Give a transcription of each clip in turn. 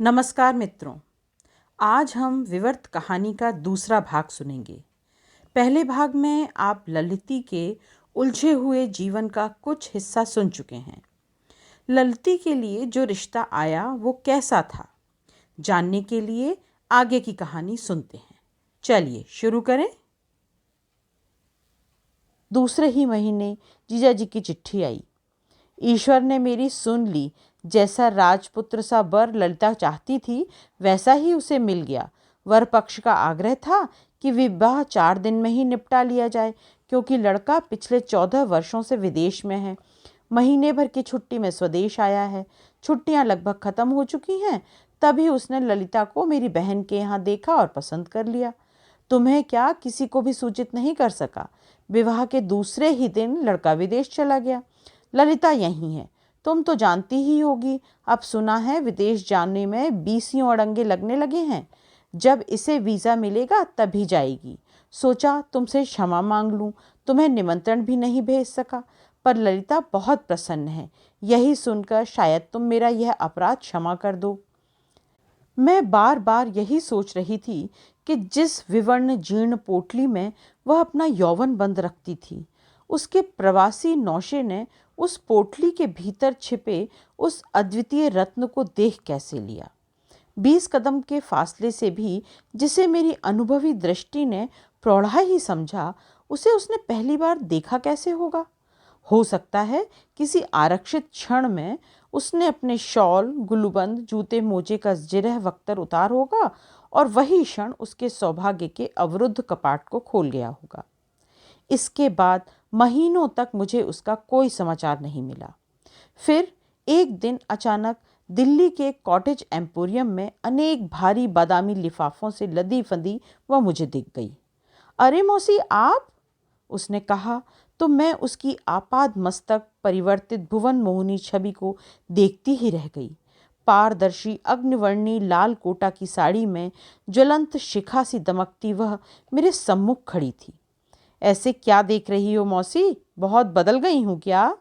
नमस्कार मित्रों, आज हम विवर्त कहानी का दूसरा भाग सुनेंगे। पहले भाग में आप ललिती के उलझे हुए जीवन का कुछ हिस्सा सुन चुके हैं। ललिती के लिए जो रिश्ता आया वो कैसा था, जानने के लिए आगे की कहानी सुनते हैं। चलिए शुरू करें। दूसरे ही महीने जीजा जी की चिट्ठी आई। ईश्वर ने मेरी सुन ली। जैसा राजपुत्र सा वर ललिता चाहती थी वैसा ही उसे मिल गया। वर पक्ष का आग्रह था कि विवाह 4 दिन में ही निपटा लिया जाए, क्योंकि लड़का पिछले 14 वर्षों से विदेश में है। महीने भर की छुट्टी में स्वदेश आया है। छुट्टियां लगभग खत्म हो चुकी हैं, तभी उसने ललिता को मेरी बहन के यहाँ देखा और पसंद कर लिया। तुम्हें क्या, किसी को भी सूचित नहीं कर सका। विवाह के दूसरे ही दिन लड़का विदेश चला गया। ललिता यहीं है, तुम तो जानती ही होगी। अब सुना है विदेश जाने में 20 अड़ंगे लगने लगे हैं। जब इसे वीज़ा मिलेगा तभी जाएगी। सोचा तुमसे क्षमा मांग लूं, तुम्हें निमंत्रण भी नहीं भेज सका। पर ललिता बहुत प्रसन्न है। यही सुनकर शायद तुम मेरा यह अपराध क्षमा कर दो। मैं बार बार यही सोच रही थी कि जिस विवर्ण जीर्ण पोटली में वह अपना यौवन बंद रखती थी, उसके प्रवासी नौशे ने उस पोटली के भीतर छिपे उस अद्वितीय रत्न को देख कैसे लिया। 20 कदम के फासले से भी जिसे मेरी अनुभवी दृष्टि ने प्रौढ़ा ही समझा, उसे उसने पहली बार देखा कैसे होगा। हो सकता है किसी आरक्षित क्षण में उसने अपने शॉल, गुलूबंद, जूते मोजे का जिरह वक्तर उतार होगा और वही क्षण उसके सौभाग्य के अवरुद्ध कपाट को खोल गया होगा। इसके बाद महीनों तक मुझे उसका कोई समाचार नहीं मिला। फिर एक दिन अचानक दिल्ली के कॉटेज एम्पोरियम में अनेक भारी बादामी लिफाफों से लदी फंदी वह मुझे दिख गई। अरे मौसी, आप? उसने कहा तो मैं उसकी आपाद मस्तक परिवर्तित भुवन मोहिनी छवि को देखती ही रह गई। पारदर्शी अग्निवर्णी लाल कोटा की साड़ी में ज्वलंत शिखा सी दमकती वह मेरे सम्मुख खड़ी थी। ऐसे क्या देख रही हो मौसी? बहुत बदल गई हूँ क्या?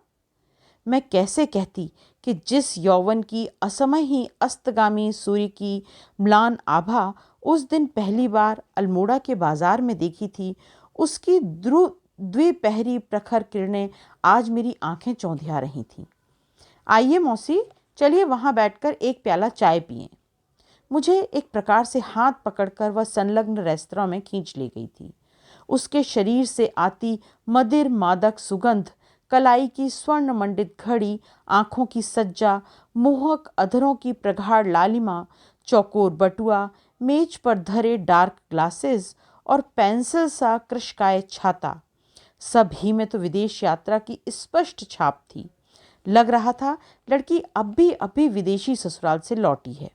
मैं कैसे कहती कि जिस यौवन की असमय ही अस्तगामी सूर्य की म्लान आभा उस दिन पहली बार अल्मोड़ा के बाजार में देखी थी, उसकी द्विपहरी प्रखर किरणें आज मेरी आंखें चौंधिया रही थीं। आइए मौसी, चलिए वहां बैठकर एक प्याला चाय पिएं। मुझे एक प्रकार से हाथ पकड़कर वह संलग्न रेस्तरां में खींच ले गई थी। उसके शरीर से आती मदिर मादक सुगंध, कलाई की स्वर्ण मंडित घड़ी, आंखों की सज्जा, मोहक अधरों की प्रगाढ़ लालिमा, चौकोर बटुआ, मेज पर धरे डार्क ग्लासेस और पेंसिल सा कृशकाय छाता, सब ही में तो विदेश यात्रा की स्पष्ट छाप थी। लग रहा था लड़की अभी अभी विदेशी ससुराल से लौटी है।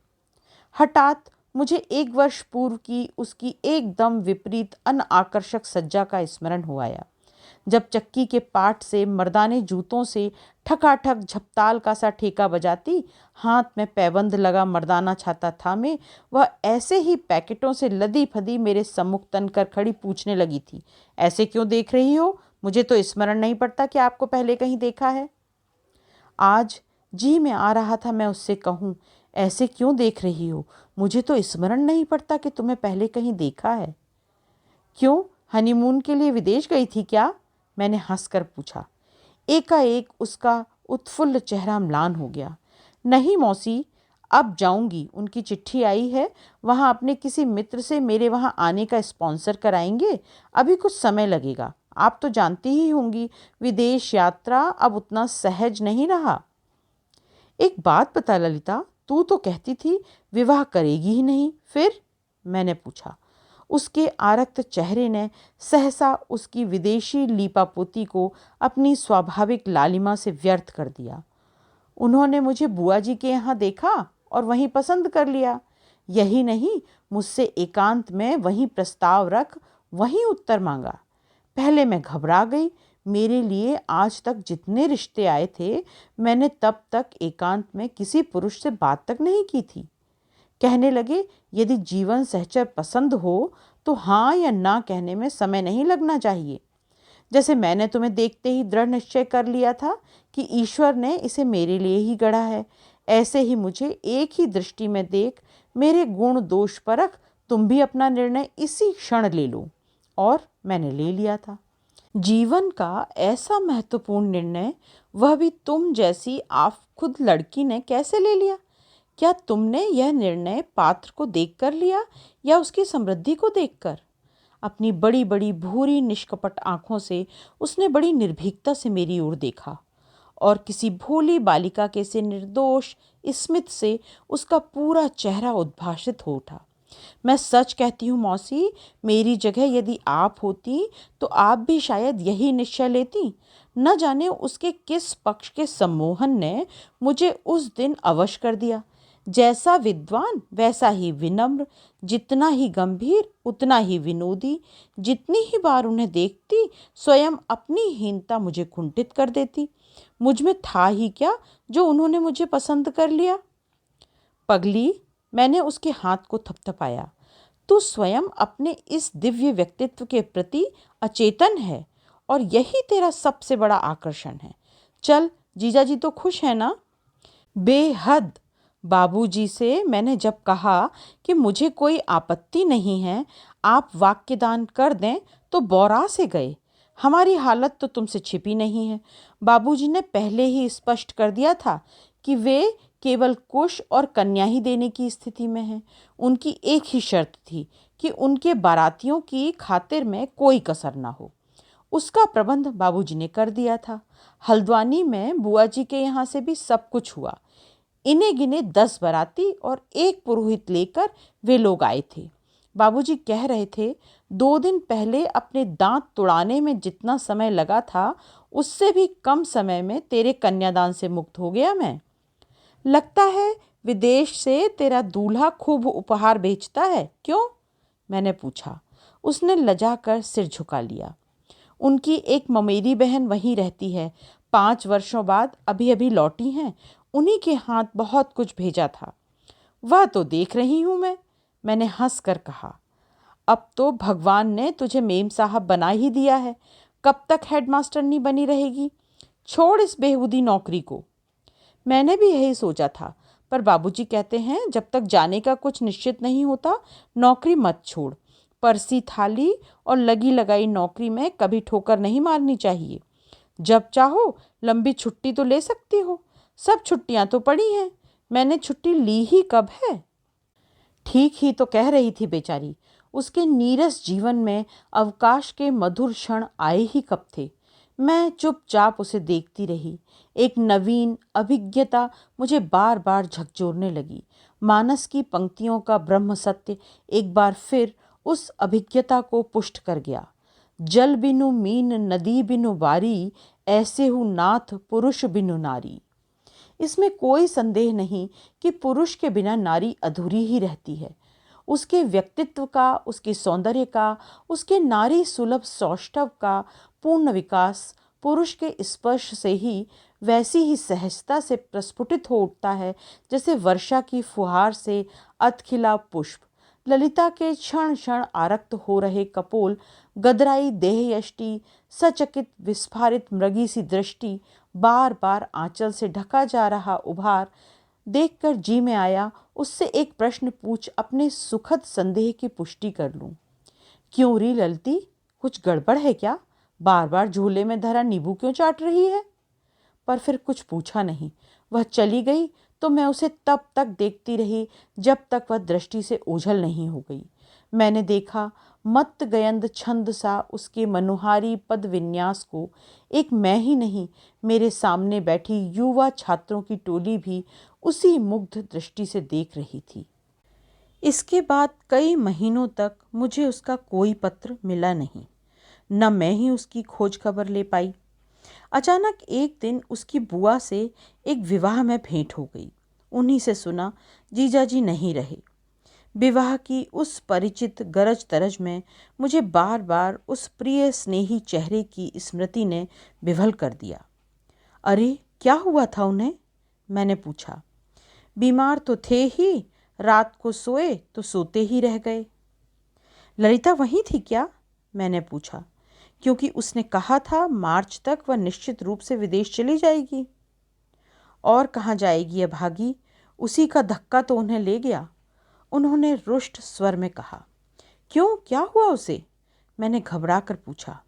हठात मुझे 1 वर्ष पूर्व की उसकी एकदम विपरीत अनाकर्षक सज्जा का स्मरण हो आया, जब चक्की के पाट से मर्दाने जूतों से ठकाठक झपताल का सा ठेका बजाती, हाथ में पैबंद लगा मर्दाना छाता थामे वह ऐसे ही पैकेटों से लदी फदी मेरे सम्मुख तनकर खड़ी पूछने लगी थी, ऐसे क्यों देख रही हो? मुझे तो स्मरण नहीं पड़ता कि आपको पहले कहीं देखा है। आज जी में आ रहा था मैं उससे कहूँ, ऐसे क्यों देख रही हो? मुझे तो स्मरण नहीं पड़ता कि तुम्हें पहले कहीं देखा है। क्यों, हनीमून के लिए विदेश गई थी क्या? मैंने हंसकर पूछा। एकाएक उसका उत्फुल्ल चेहरा म्लान हो गया। नहीं मौसी, अब जाऊंगी। उनकी चिट्ठी आई है, वहां अपने किसी मित्र से मेरे वहां आने का स्पॉन्सर कराएंगे। अभी कुछ समय लगेगा। आप तो जानती ही होंगी, विदेश यात्रा अब उतना सहज नहीं रहा। एक बात बता ललिता, तू तो कहती थी विवाह करेगी ही नहीं, फिर? मैंने पूछा। उसके आरक्त चेहरे ने सहसा उसकी विदेशी लीपापोती को अपनी स्वाभाविक लालिमा से व्यर्थ कर दिया। उन्होंने मुझे बुआ जी के यहाँ देखा और वहीं पसंद कर लिया। यही नहीं, मुझसे एकांत में वहीं प्रस्ताव रख वहीं उत्तर मांगा। पहले मैं घबरा गई। मेरे लिए आज तक जितने रिश्ते आए थे, मैंने तब तक एकांत में किसी पुरुष से बात तक नहीं की थी। कहने लगे, यदि जीवन सहचर पसंद हो तो हाँ या ना कहने में समय नहीं लगना चाहिए। जैसे मैंने तुम्हें देखते ही दृढ़ निश्चय कर लिया था कि ईश्वर ने इसे मेरे लिए ही गढ़ा है, ऐसे ही मुझे एक ही दृष्टि में देख मेरे गुण दोष परख तुम भी अपना निर्णय इसी क्षण ले लो। और मैंने ले लिया था। जीवन का ऐसा महत्वपूर्ण निर्णय, वह भी तुम जैसी आप खुद लड़की ने कैसे ले लिया? क्या तुमने यह निर्णय पात्र को देखकर लिया या उसकी समृद्धि को देखकर? अपनी बड़ी बड़ी भूरी निष्कपट आंखों से उसने बड़ी निर्भीकता से मेरी ओर देखा और किसी भोली बालिका के से निर्दोष स्मित से उसका पूरा चेहरा उद्भासित हो उठा। मैं सच कहती हूँ मौसी, मेरी जगह यदि आप होती तो आप भी शायद यही निश्चय लेती। न जाने उसके किस पक्ष के सम्मोहन ने मुझे उस दिन अवश कर दिया। जैसा विद्वान वैसा ही विनम्र, जितना ही गंभीर उतना ही विनोदी। जितनी ही बार उन्हें देखती स्वयं अपनी हीनता मुझे कुंठित कर देती। मुझ में था ही क्या जो उन्होंने मुझे पसंद कर लिया? पगली, मैंने उसके हाथ को थपथपाया। तू स्वयं अपने इस दिव्य व्यक्तित्व के प्रति अचेतन है और यही तेरा सबसे बड़ा आकर्षण है। चल, जीजा जी तो खुश है ना? बेहद। बाबूजी से मैंने जब कहा कि मुझे कोई आपत्ति नहीं है, आप वाक्यदान कर दें, तो बौरा से गए। हमारी हालत तो तुमसे छिपी नहीं है। बाबूजी ने पहले ही स्पष्ट कर दिया था कि वे केवल कुश और कन्या ही देने की स्थिति में हैं। उनकी एक ही शर्त थी कि उनके बारातियों की खातिर में कोई कसर ना हो। उसका प्रबंध बाबूजी ने कर दिया था। हल्द्वानी में बुआ जी के यहाँ से भी सब कुछ हुआ। इन्हें गिने 10 बाराती और 1 पुरोहित लेकर वे लोग आए थे। बाबूजी कह रहे थे, 2 दिन पहले अपने दांत तुड़ाने में जितना समय लगा था उससे भी कम समय में तेरे कन्यादान से मुक्त हो गया मैं। लगता है विदेश से तेरा दूल्हा खूब उपहार भेजता है, क्यों? मैंने पूछा। उसने लजाकर सिर झुका लिया। उनकी एक ममेरी बहन वहीं रहती है, 5 वर्षों बाद अभी अभी लौटी हैं। उन्हीं के हाथ बहुत कुछ भेजा था। वह तो देख रही हूँ मैंने हंस कर कहा। अब तो भगवान ने तुझे मेम साहब बना ही दिया है। कब तक हेडमास्टर नहीं बनी रहेगी? छोड़ इस बेहूदी नौकरी को। मैंने भी यही सोचा था, पर बाबूजी कहते हैं जब तक जाने का कुछ निश्चित नहीं होता नौकरी मत छोड़। परसी थाली और लगी लगाई नौकरी में कभी ठोकर नहीं मारनी चाहिए। जब चाहो लंबी छुट्टी तो ले सकती हो। सब छुट्टियां तो पड़ी हैं। मैंने छुट्टी ली ही कब है? ठीक ही तो कह रही थी बेचारी। उसके नीरस जीवन में अवकाश के मधुर क्षण आए ही कब थे। मैं चुपचाप उसे देखती रही। एक नवीन अभिज्ञता मुझे बार बार झकझोरने लगी। मानस की पंक्तियों का ब्रह्म सत्य एक बार फिर उस अभिज्ञता को पुष्ट कर गया। जल बिनु मीन नदी बिनु बारी, ऐसे हूँ नाथ पुरुष बिनु नारी। इसमें कोई संदेह नहीं कि पुरुष के बिना नारी अधूरी ही रहती है। उसके व्यक्तित्व का, उसके सौंदर्य का, उसके नारी सुलभ सौष्ठव का पूर्ण विकास पुरुष के स्पर्श से ही वैसी ही सहजता से प्रस्फुटित हो उठता है जैसे वर्षा की फुहार से अतखिला पुष्प। ललिता के क्षण क्षण आरक्त हो रहे कपोल, गदराई देह यष्टि, सचकित विस्फारित मृगी सी दृष्टि, बार बार आंचल से ढका जा रहा उभार देखकर जी में आया उससे एक प्रश्न पूछ अपने सुखद संदेह की पुष्टि कर लूं। क्यों री ललती, कुछ गड़बड़ है क्या? बार बार झूले में धरा नींबू क्यों चाट रही है? पर फिर कुछ पूछा नहीं। वह चली गई तो मैं उसे तब तक देखती रही जब तक वह दृष्टि से ओझल नहीं हो गई। मैंने देखा मत गयंद छंद सा उसके मनोहारी पद विन्यास को एक मैं ही नहीं, मेरे सामने बैठी युवा छात्रों की टोली भी उसी मुग्ध दृष्टि से देख रही थी। इसके बाद कई महीनों तक मुझे उसका कोई पत्र मिला नहीं, न मैं ही उसकी खोज खबर ले पाई। अचानक एक दिन उसकी बुआ से एक विवाह में भेंट हो गई। उन्हीं से सुना जीजाजी नहीं रहे। विवाह की उस परिचित गरज तरज में मुझे बार बार उस प्रिय स्नेही चेहरे की स्मृति ने विवल कर दिया। अरे क्या हुआ था उन्हें? मैंने पूछा। बीमार तो थे ही, रात को सोए तो सोते ही रह गए। ललिता वहीं थी क्या? मैंने पूछा, क्योंकि उसने कहा था मार्च तक वह निश्चित रूप से विदेश चली जाएगी। और कहाँ जाएगी अभागी, उसी का धक्का तो उन्हें ले गया। उन्होंने रुष्ट स्वर में कहा। क्यों, क्या हुआ उसे? मैंने घबरा कर पूछा।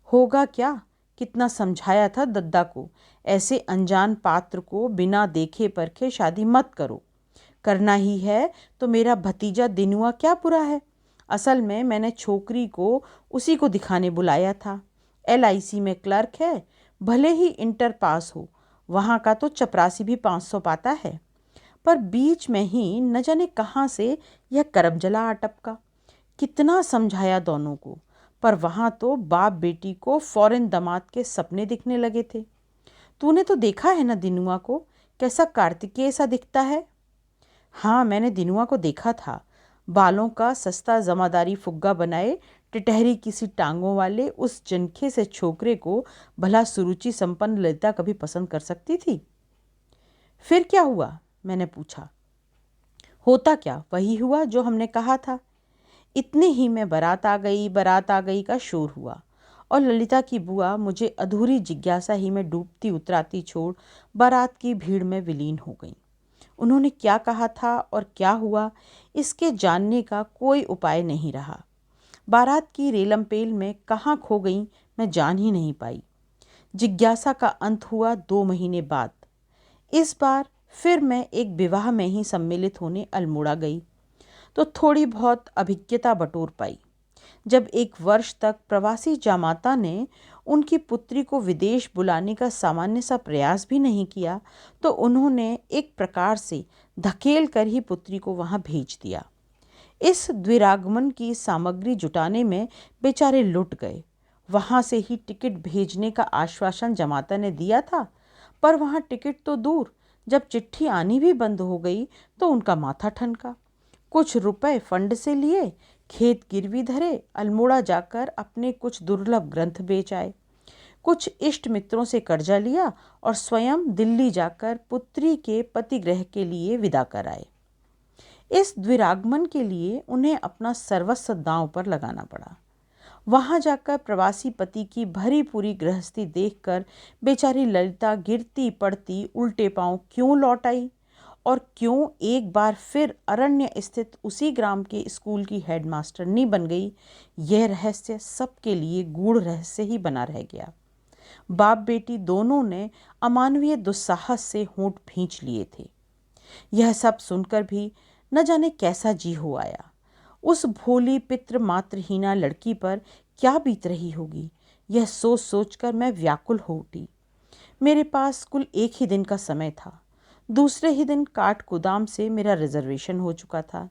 होगा क्या, कितना समझाया था दद्दा को, ऐसे अनजान पात्र को बिना देखे परखे शादी मत करो। करना ही है तो मेरा भतीजा दिनुआ क्या बुरा है। असल में मैंने छोकरी को उसी को दिखाने बुलाया था। LIC में क्लर्क है, भले ही इंटर पास हो, वहाँ का तो चपरासी भी 500 पाता है। पर बीच में ही न जाने कहाँ से यह करमजला अटपका। कितना समझाया दोनों को, पर वहाँ तो बाप बेटी को फौरन दामाद के सपने दिखने लगे थे। तूने तो देखा है ना दिनुआ को, कैसा कार्तिकेय सा दिखता है। हाँ, मैंने दिनुआ को देखा था। बालों का सस्ता जमादारी फुग्गा बनाए टिटहरी किसी टांगों वाले उस जनखे से छोकरे को भला सुरुचि संपन्न ललिता कभी पसंद कर सकती थी। फिर क्या हुआ, मैंने पूछा। होता क्या, वही हुआ जो हमने कहा था। इतने ही में बारात आ गई का शोर हुआ और ललिता की बुआ मुझे अधूरी जिज्ञासा ही में डूबती उतराती छोड़ बारात की भीड़ में विलीन हो गई। उन्होंने क्या कहा था और क्या हुआ, इसके जानने का कोई उपाय नहीं रहा। बारात की रेलमपेल में कहाँ खो गई मैं जान ही नहीं पाई। जिज्ञासा का अंत हुआ 2 महीने बाद। इस बार फिर मैं एक विवाह में ही सम्मिलित होने अल्मोड़ा गई तो थोड़ी बहुत अभिज्ञता बटोर पाई। जब 1 वर्ष तक प्रवासी जामाता ने उनकी पुत्री को विदेश बुलाने का सामान्य सा प्रयास भी नहीं किया तो उन्होंने एक प्रकार से धकेल कर ही पुत्री को वहां भेज दिया। इस द्विरागमन की सामग्री जुटाने में बेचारे लुट गए। वहां से ही टिकट भेजने का आश्वासन जमाता ने दिया था, पर वहां टिकट तो दूर, जब चिट्ठी आनी भी बंद हो गई तो उनका माथा ठनका। कुछ रुपए फंड से लिए, खेत गिरवी धरे, अल्मोड़ा जाकर अपने कुछ दुर्लभ ग्रंथ बेच आए। कुछ इष्ट मित्रों से कर्जा लिया और स्वयं दिल्ली जाकर पुत्री के पतिगृह के लिए विदा कर आए। इस द्विरागमन के लिए उन्हें अपना सर्वस्व दांव पर लगाना पड़ा। वहां जाकर प्रवासी पति की भरी पूरी गृहस्थी देखकर बेचारी ललिता गिरती पड़ती उल्टे पांव क्यों लौट आई और क्यों एक बार फिर अरण्य स्थित उसी ग्राम के स्कूल की हेडमास्टरनी बन गई, यह रहस्य सबके लिए गूढ़ रहस्य ही बना रह गया। बाप बेटी दोनों ने अमानवीय दुस्साहस से होंठ भींच लिए थे। यह सब सुनकर भी न जाने कैसा जी हो आया। उस भोली पितृ मातृहीना लड़की पर क्या बीत रही होगी, यह सोच सोचकर मैं व्याकुल हो उठी। मेरे पास कुल 1 ही दिन का समय था। दूसरे ही दिन काठ गोदाम से मेरा रिजर्वेशन हो चुका था।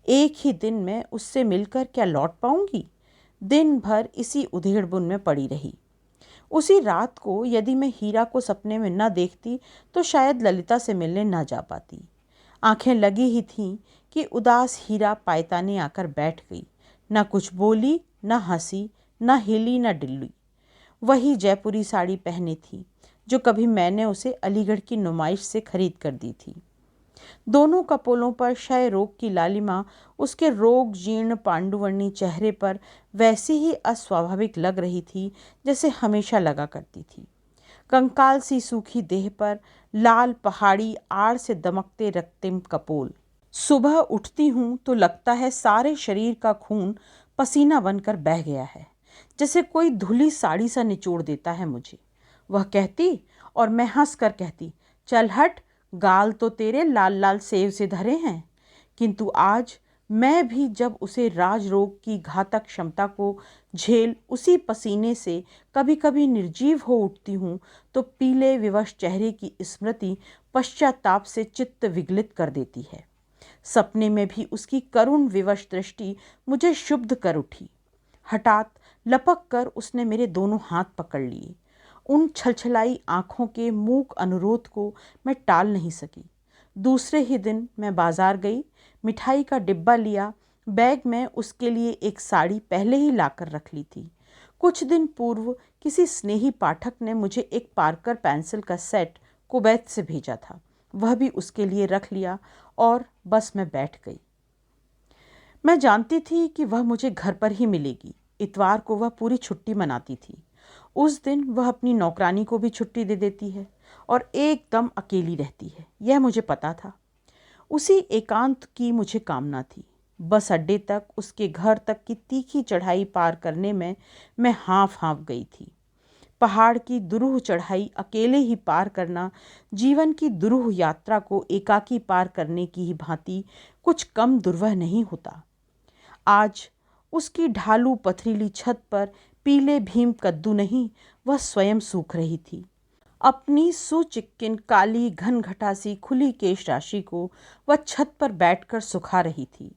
1 ही दिन में उससे मिलकर क्या लौट पाऊंगी। दिन भर इसी उधेड़बुन में पड़ी रही। उसी रात को यदि मैं हीरा को सपने में न देखती तो शायद ललिता से मिलने न जा पाती। आंखें लगी ही थीं कि उदास हीरा पायताने आकर बैठ गई। न कुछ बोली, न हंसी, न हिली, न डिल्ली। वही जयपुरी साड़ी पहने थी जो कभी मैंने उसे अलीगढ़ की नुमाइश से खरीद कर दी थी। दोनों कपोलों पर क्षय रोग की लालिमा उसके रोग जीर्ण पांडुवर्णी चेहरे पर वैसी ही अस्वाभाविक लग रही थी जैसे हमेशा लगा करती थी। कंकाल सी सूखी देह पर लाल पहाड़ी आड़ से दमकते रक्तिम कपोल। सुबह उठती हूँ तो लगता है सारे शरीर का खून पसीना बनकर बह गया है, जैसे कोई धुली साड़ी सा निचोड़ देता है मुझे। वह कहती और मैं हंस कर कहती, चल हट, गाल तो तेरे लाल लाल सेव से धरे हैं। किंतु आज मैं भी जब उसे राजरोग की घातक क्षमता को झेल उसी पसीने से कभी कभी निर्जीव हो उठती हूँ तो पीले विवश चेहरे की स्मृति पश्चाताप से चित्त विगलित कर देती है। सपने में भी उसकी करुण विवश दृष्टि मुझे शुद्ध कर उठी। हठात लपक कर उसने मेरे दोनों हाथ पकड़ लिए। उन छलछलाई आंखों के मूक अनुरोध को मैं टाल नहीं सकी। दूसरे ही दिन मैं बाजार गई, मिठाई का डिब्बा लिया। बैग में उसके लिए एक साड़ी पहले ही लाकर रख ली थी। कुछ दिन पूर्व किसी स्नेही पाठक ने मुझे एक पार्कर पेंसिल का सेट कुवैत से भेजा था, वह भी उसके लिए रख लिया और बस मैं बैठ गई। मैं जानती थी कि वह मुझे घर पर ही मिलेगी। इतवार को वह पूरी छुट्टी मनाती थी। उस दिन वह अपनी नौकरानी को भी छुट्टी दे देती है और एकदम अकेली रहती है, यह मुझे पता था। उसी एकांत की मुझे कामना थी। बस अड्डे तक, उसके घर तक की तीखी चढ़ाई पार करने में मैं हाँफ गई थी। पहाड़ की दुरूह चढ़ाई अकेले ही पार करना जीवन की दुरूह यात्रा को एकाकी पार करने की ही भांति कुछ कम दुर्वह नहीं होता। आज उसकी ढालू पथरीली छत पर पीले भीम कद्दू नहीं, वह स्वयं सूख रही थी। अपनी सुचिक्किन काली घनघटासी खुली केश राशि को वह छत पर बैठकर सुखा रही थी।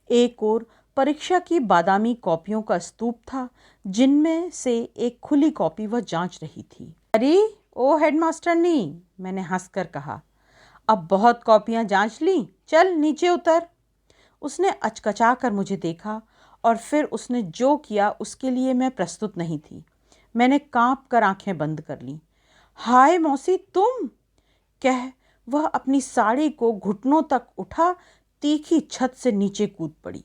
एक ओर परीक्षा की बादामी कॉपियों का स्तूप था, जिनमें से एक खुली कॉपी वह जांच रही थी। अरे ओ हेडमास्टरनी, मैंने हंसकर कहा, अब बहुत कॉपियां जांच ली, चल नीचे उतर। उसने अचकचा कर मुझे देखा और फिर उसने जो किया उसके लिए मैं प्रस्तुत नहीं थी। मैंने कांप कर आंखें बंद कर लीं। हाय मौसी, तुम, कह वह अपनी साड़ी को घुटनों तक उठा तीखी छत से नीचे कूद पड़ी।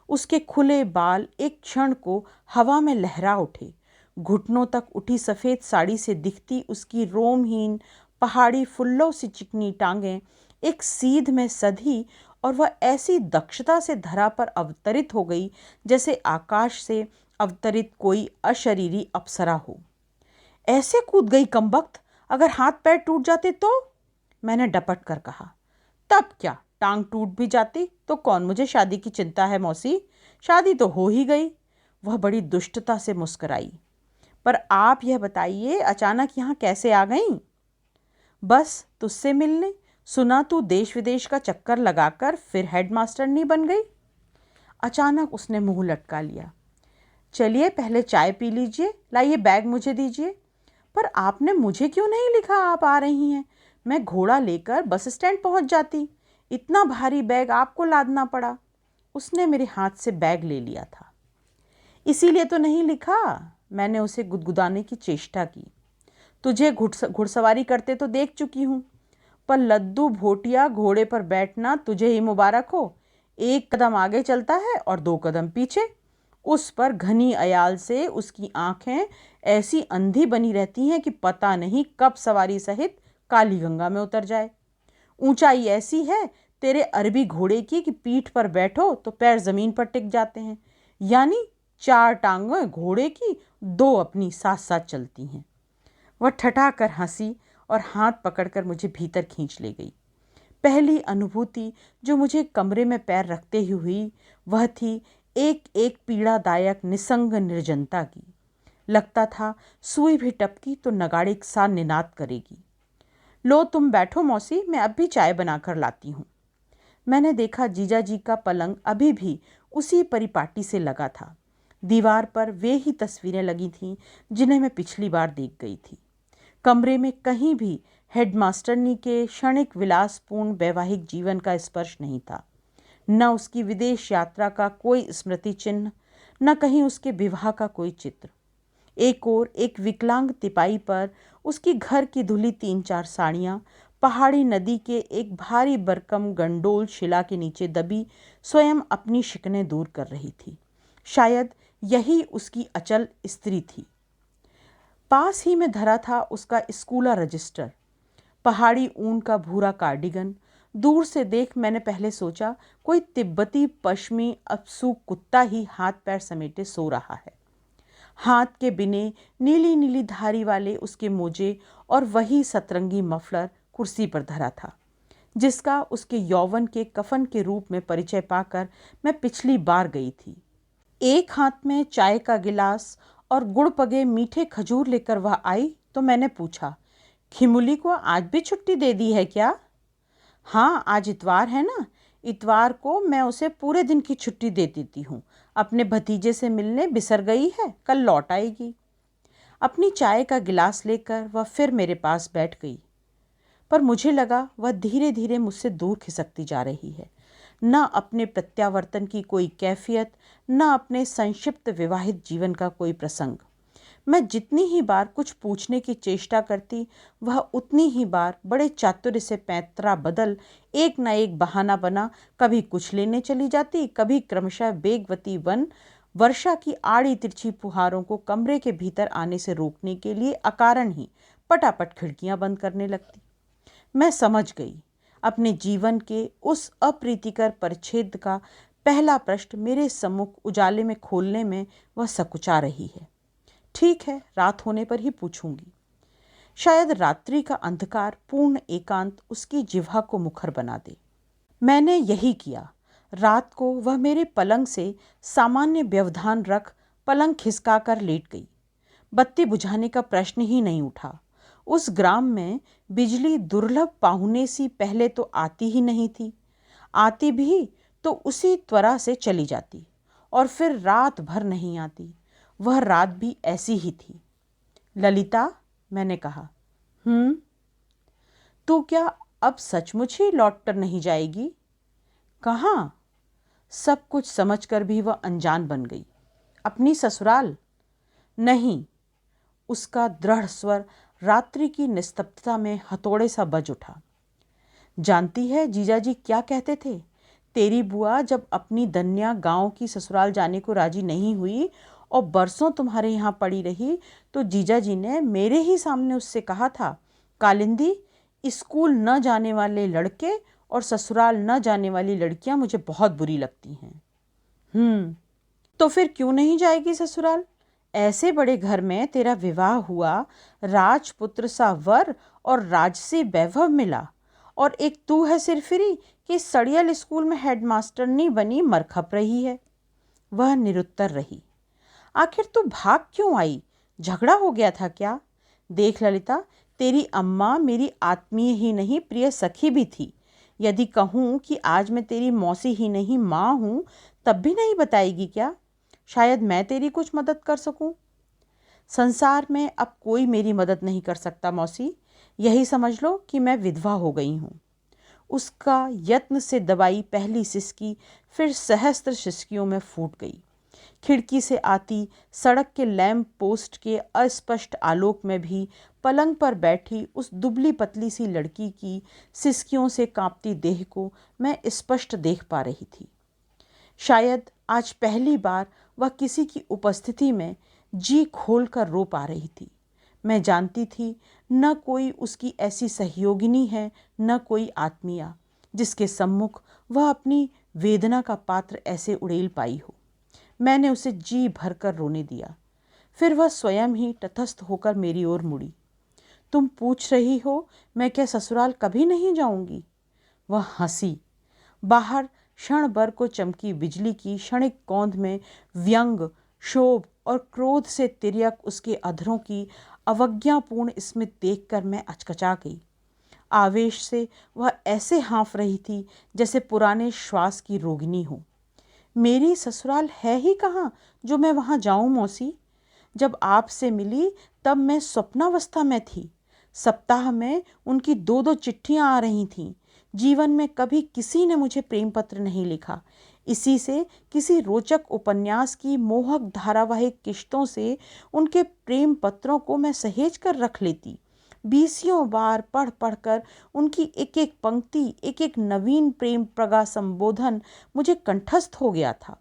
उसके खुले बाल एक क्षण को हवा में लहरा उठे। घुटनों तक उठी सफ़ेद साड़ी से दिखती उसकी रोमहीन पहाड़ी फुल्लों सी चिकनी टांगें एक सीध में सधी और वह ऐसी दक्षता से धरा पर अवतरित हो गई जैसे आकाश से अवतरित कोई अशरीरी अप्सरा हो। ऐसे कूद गई कमबख्त, अगर हाथ पैर टूट जाते तो? मैंने डपट कर कहा। तब क्या, टांग टूट भी जाती तो कौन मुझे शादी की चिंता है मौसी, शादी तो हो ही गई। वह बड़ी दुष्टता से मुस्कुराई। पर आप यह बताइए, अचानक यहाँ कैसे आ गईं? बस तुझसे मिलने। सुना तू देश विदेश का चक्कर लगाकर फिर हेडमास्टरनी बन गई। अचानक उसने मुंह लटका लिया। चलिए पहले चाय पी लीजिए, लाइए बैग मुझे दीजिए। पर आपने मुझे क्यों नहीं लिखा आप आ रही हैं? मैं घोड़ा लेकर बस स्टैंड पहुंच जाती। इतना भारी बैग आपको लादना पड़ा। उसने मेरे हाथ से बैग ले लिया था। इसीलिए तो नहीं लिखा, मैंने उसे गुदगुदाने की चेष्टा की। तुझे घुड़सवारी करते तो देख चुकी हूँ, पर लद्दू भोटिया घोड़े पर बैठना तुझे ही मुबारक हो। एक कदम आगे चलता है और 2 कदम पीछे। उस पर घनी अयाल से उसकी आंखें ऐसी अंधी बनी रहती हैं कि पता नहीं कब सवारी सहित काली गंगा में उतर जाए। ऊंचाई ऐसी है तेरे अरबी घोड़े की कि पीठ पर बैठो तो पैर जमीन पर टिक जाते हैं, यानी 4 टांगें घोड़े की, 2 अपनी साथ साथ चलती हैं। वह ठठाकर हंसी और हाथ पकड़कर मुझे भीतर खींच ले गई। पहली अनुभूति जो मुझे कमरे में पैर रखते ही हुई वह थी एक एक पीड़ादायक निसंग निर्जनता की। लगता था सुई भी टपकी तो नगाड़े सा निनाद करेगी। लो तुम बैठो मौसी, मैं अब भी चाय बनाकर लाती हूँ। मैंने देखा जीजा जी का पलंग अभी भी उसी परिपाटी से लगा था। दीवार पर वे ही तस्वीरें लगी थीं जिन्हें मैं पिछली बार देख गई थी। कमरे में कहीं भी हेडमास्टरनी के क्षणिक विलासपूर्ण वैवाहिक जीवन का स्पर्श नहीं था। न उसकी विदेश यात्रा का कोई स्मृति चिन्ह, न कहीं उसके विवाह का कोई चित्र। एक ओर एक विकलांग तिपाई पर उसकी घर की धुली 3-4 साड़ियाँ पहाड़ी नदी के एक भारी बरकम गंडोल शिला के नीचे दबी स्वयं अपनी शिकने दूर कर रही थी। शायद यही उसकी अचल स्त्री थी। पास ही में धरा था उसका स्कूला रजिस्टर, पहाड़ी ऊन का भूरा कार्डिगन। दूर से देख मैंने पहले सोचा कोई तिब्बती पश्मी अपसू कुत्ता ही हाथ पैर समेटे सो रहा है। हाथ के बिने नीली नीली धारी वाले उसके मोजे और वही सतरंगी मफलर कुर्सी पर धरा था, जिसका उसके यौवन के कफन के रूप में परिचय पाकर मैं पिछली बार गई थी। एक हाथ में चाय का गिलास और गुड़ पगे मीठे खजूर लेकर वह आई तो मैंने पूछा, खिमुली को आज भी छुट्टी दे दी है क्या? हाँ, आज इतवार है ना, इतवार को मैं उसे पूरे दिन की छुट्टी दे देती हूँ। अपने भतीजे से मिलने बिसर गई है, कल लौट आएगी। अपनी चाय का गिलास लेकर वह फिर मेरे पास बैठ गई, पर मुझे लगा वह धीरे धीरे मुझसे दूर खिसकती जा रही है। न अपने प्रत्यावर्तन की कोई कैफियत, न अपने संक्षिप्त विवाहित जीवन का कोई प्रसंग। मैं जितनी ही बार कुछ पूछने की चेष्टा करती, वह उतनी ही बार बड़े चातुर्य से पैंतरा बदल एक न एक बहाना बना कभी कुछ लेने चली जाती, कभी क्रमशः बेगवती वन वर्षा की आड़ी तिरछी फुहारों को कमरे के भीतर आने से रोकने के लिए अकारण ही पटापट खिड़कियां बंद करने लगती। मैं समझ गई, अपने जीवन के उस अप्रीतिकर परिच्छेद का पहला प्रश्न मेरे सम्मुख उजाले में खोलने में वह सकुचा रही है। ठीक है, रात होने पर ही पूछूंगी। शायद रात्रि का अंधकार पूर्ण एकांत उसकी जिह्वा को मुखर बना दे। मैंने यही किया। रात को वह मेरे पलंग से सामान्य व्यवधान रख पलंग खिसका कर लेट गई। बत्ती बुझाने का प्रश्न ही नहीं उठा। उस ग्राम में बिजली दुर्लभ पाहुने सी पहले तो आती ही नहीं थी। आती भी तो उसी त्वरा से चली जाती और फिर रात भर नहीं आती। वह रात भी ऐसी ही थी। ललिता, मैंने कहा। तू क्या अब सचमुच ही लौट कर नहीं जाएगी? कहाँ? सब कुछ समझकर भी वह अनजान बन गई। अपनी ससुराल? नहीं। उसका दृढ़ स्वर रात्रि की निस्तब्धता में हथौड़े सा बज उठा। जानती है जीजाजी क्या कहते थे? तेरी बुआ जब अपनी दन्या गांव की ससुराल जाने को राजी नहीं हुई और बरसों तुम्हारे यहाँ पड़ी रही, तो जीजाजी ने मेरे ही सामने उससे कहा था, कालिंदी, स्कूल न जाने वाले लड़के और ससुराल न जाने वाली लड़कियां मुझे बहुत बुरी लगती हैं। तो फिर क्यों नहीं जाएगी ससुराल? ऐसे बड़े घर में तेरा विवाह हुआ, राजपुत्र सा वर और राजसी वैभव मिला, और एक तू है सिरफिरी कि सड़ियल स्कूल में हेडमास्टरनी बनी मरखप रही है। वह निरुत्तर रही। आखिर तू भाग क्यों आई? झगड़ा हो गया था क्या? देख ललिता, तेरी अम्मा मेरी आत्मीय ही नहीं प्रिय सखी भी थी। यदि कहूँ कि आज मैं तेरी मौसी ही नहीं माँ हूँ, तब भी नहीं बताएगी क्या? शायद मैं तेरी कुछ मदद कर सकूं। संसार में अब कोई मेरी मदद नहीं कर सकता मौसी। यही समझ लो कि मैं विधवा हो गई हूँ। उसका यत्न से दबाई पहली सिसकी फिर सहस्त्र सिसकियों में फूट गई। खिड़की से आती सड़क के लैंप पोस्ट के अस्पष्ट आलोक में भी पलंग पर बैठी उस दुबली पतली सी लड़की की सिसकियों से कांपती देह को मैं स्पष्ट देख पा रही थी। शायद आज पहली बार वह किसी की उपस्थिति में जी खोल कर रो पा रही थी। मैं जानती थी न कोई उसकी ऐसी सहयोगिनी है, न कोई आत्मीया जिसके सम्मुख वह अपनी वेदना का पात्र ऐसे उड़ेल पाई हो। मैंने उसे जी भरकर रोने दिया। फिर वह स्वयं ही तटस्थ होकर मेरी ओर मुड़ी। तुम पूछ रही हो मैं क्या ससुराल कभी नहीं जाऊंगी? वह हंसी। बाहर क्षण भर को चमकी बिजली की क्षणिक कौंध में व्यंग, शोभ और क्रोध से तिर्यक उसके अधरों की अवज्ञापूर्ण स्मित देखकर मैं अचकचा गई। आवेश से वह ऐसे हाँफ रही थी जैसे पुराने श्वास की रोगिणी हो। मेरी ससुराल है ही कहाँ जो मैं वहाँ जाऊँ मौसी? जब आपसे मिली तब मैं स्वप्नावस्था में थी। सप्ताह में उनकी 2-2 चिट्ठियाँ आ रही थीं। जीवन में कभी किसी ने मुझे प्रेम पत्र नहीं लिखा। इसी से किसी रोचक उपन्यास की मोहक धारावाहिक किश्तों से उनके प्रेम पत्रों को मैं सहेज कर रख लेती। 20 बार पढ़ पढ़कर उनकी एक एक पंक्ति, एक एक नवीन प्रेम प्रगा संबोधन मुझे कंठस्थ हो गया था।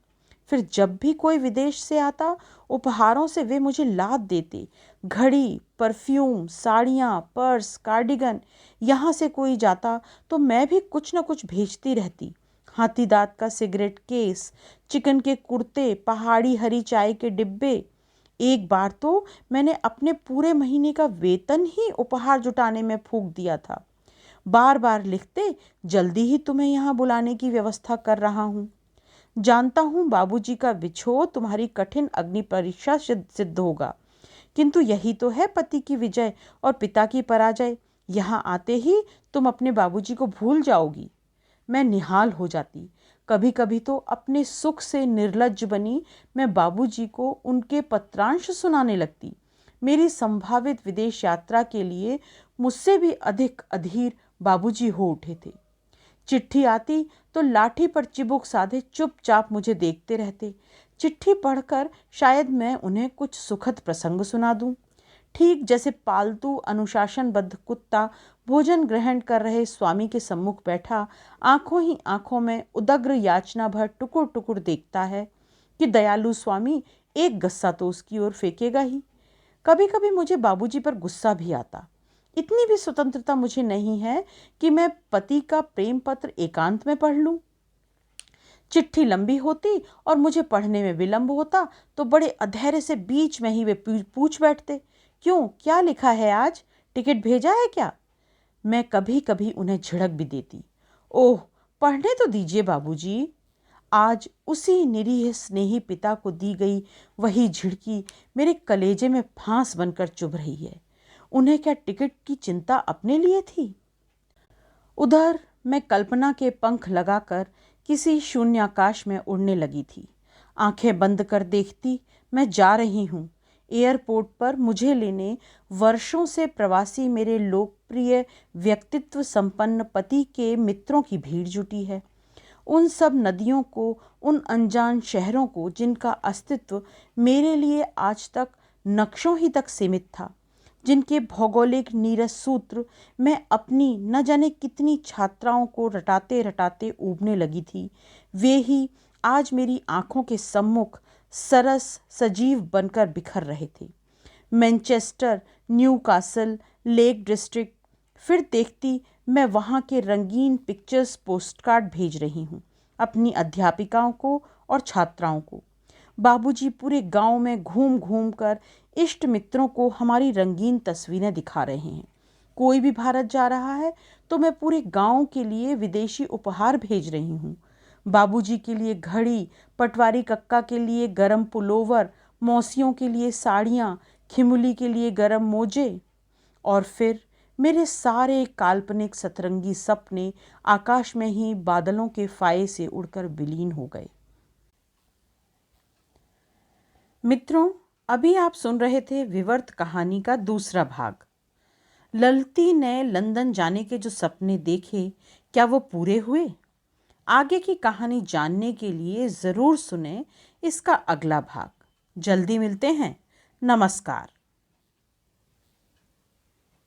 फिर जब भी कोई विदेश से आता, उपहारों से वे मुझे लाद देते। घड़ी, परफ्यूम, साड़ियाँ, पर्स, कार्डिगन। यहाँ से कोई जाता तो मैं भी कुछ न कुछ भेजती रहती। हाथी दांत का सिगरेट केस, चिकन के कुर्ते, पहाड़ी हरी चाय के डिब्बे। एक बार तो मैंने अपने पूरे महीने का वेतन ही उपहार जुटाने में फूंक दिया था। बार बार लिखते, जल्दी ही तुम्हें यहाँ बुलाने की व्यवस्था कर रहा हूँ। जानता हूँ बाबूजी का विछोह तुम्हारी कठिन अग्नि परीक्षा सिद्ध होगा, किंतु यही तो है पति की विजय और पिता की पराजय। यहाँ आते ही तुम अपने बाबूजी को भूल जाओगी। मैं निहाल हो जाती। कभी कभी तो अपने सुख से निर्लज्ज बनी मैं बाबूजी को उनके पत्रांश सुनाने लगती। मेरी संभावित विदेश यात्रा के लिए मुझसे भी अधिक अधीर बाबूजी हो उठे थे। चिट्ठी आती तो लाठी पर चिबुक साधे चुपचाप मुझे देखते रहते। चिट्ठी पढ़कर शायद मैं उन्हें कुछ सुखद प्रसंग सुना दूं। ठीक जैसे पालतू अनुशासनबद्ध कुत्ता भोजन ग्रहण कर रहे स्वामी के सम्मुख बैठा आंखों ही आंखों में उदग्र याचना भर टुकुर टुकुर देखता है कि दयालु स्वामी एक गस्सा तो उसकी ओर फेंकेगा ही। कभी कभी मुझे बाबूजी पर गुस्सा भी आता। इतनी भी स्वतंत्रता मुझे नहीं है कि मैं पति का प्रेम पत्र एकांत में पढ़ लूं। चिट्ठी लंबी होती और मुझे पढ़ने में विलंब होता तो बड़े अधैर्य से बीच में ही वे पूछ बैठते, क्यों, क्या लिखा है आज, टिकट भेजा है क्या? मैं कभी कभी उन्हें झिड़क भी देती। ओह, पढ़ने तो दीजिए बाबूजी। आज उसी निरीह स्नेही पिता को दी गई वही झिड़की मेरे कलेजे में फांस बनकर चुभ रही है। उन्हें क्या टिकट की चिंता अपने लिए थी? उधर मैं कल्पना के पंख लगाकर किसी शून्याकाश में उड़ने लगी थी। आंखें बंद कर देखती, मैं जा रही हूँ। एयरपोर्ट पर मुझे लेने वर्षों से प्रवासी मेरे लोकप्रिय व्यक्तित्व संपन्न पति के मित्रों की भीड़ जुटी है। उन सब नदियों को, उन अनजान शहरों को जिनका अस्तित्व मेरे लिए आज तक नक्शों ही तक सीमित था, जिनके भौगोलिक नीरस सूत्र मैं अपनी न जाने कितनी छात्राओं को रटाते रटाते ऊबने लगी थी, वे ही आज मेरी आंखों के सम्मुख सरस सजीव बनकर बिखर रहे थे। मैनचेस्टर, न्यूकासल, लेक डिस्ट्रिक्ट, फिर देखती मैं वहाँ के रंगीन पिक्चर्स पोस्टकार्ड भेज रही हूँ अपनी अध्यापिकाओं को और छात्राओं को। बाबूजी पूरे गांव में घूम घूम कर इष्ट मित्रों को हमारी रंगीन तस्वीरें दिखा रहे हैं। कोई भी भारत जा रहा है तो मैं पूरे गांव के लिए विदेशी उपहार भेज रही हूँ। बाबूजी के लिए घड़ी, पटवारी कक्का के लिए गरम पुलोवर, मौसियों के लिए साड़ियाँ, खिमुली के लिए गरम मोजे। और फिर मेरे सारे काल्पनिक सतरंगी सपने आकाश में ही बादलों के फाये से उड़कर विलीन हो गए। मित्रों, अभी आप सुन रहे थे विवर्त कहानी का दूसरा भाग। ललती ने लंदन जाने के जो सपने देखे, क्या वो पूरे हुए? आगे की कहानी जानने के लिए ज़रूर सुने इसका अगला भाग। जल्दी मिलते हैं। नमस्कार।